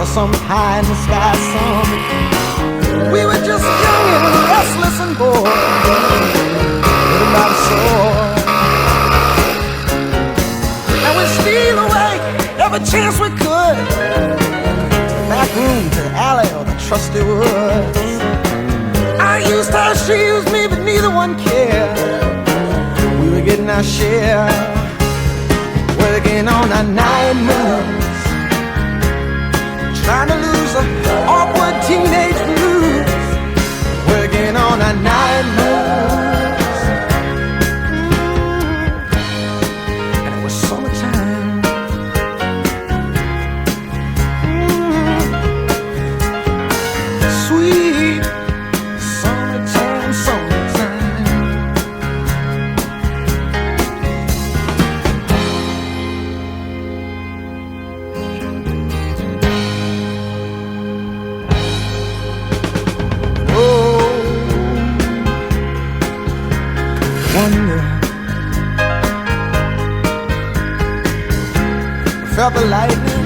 for some high in the sky song. We were just young and restless and bored, little by the shore. And we steal away every chance we could, to the back room, to the alley, or the trusty woods. I used her, she used me, but neither one cared. We were getting our share, working on our night moves, trying to lose the awkward teenage blues, working on our night moves. And it was summertime. Sweet summertime, summertime. Wonder, felt the lightning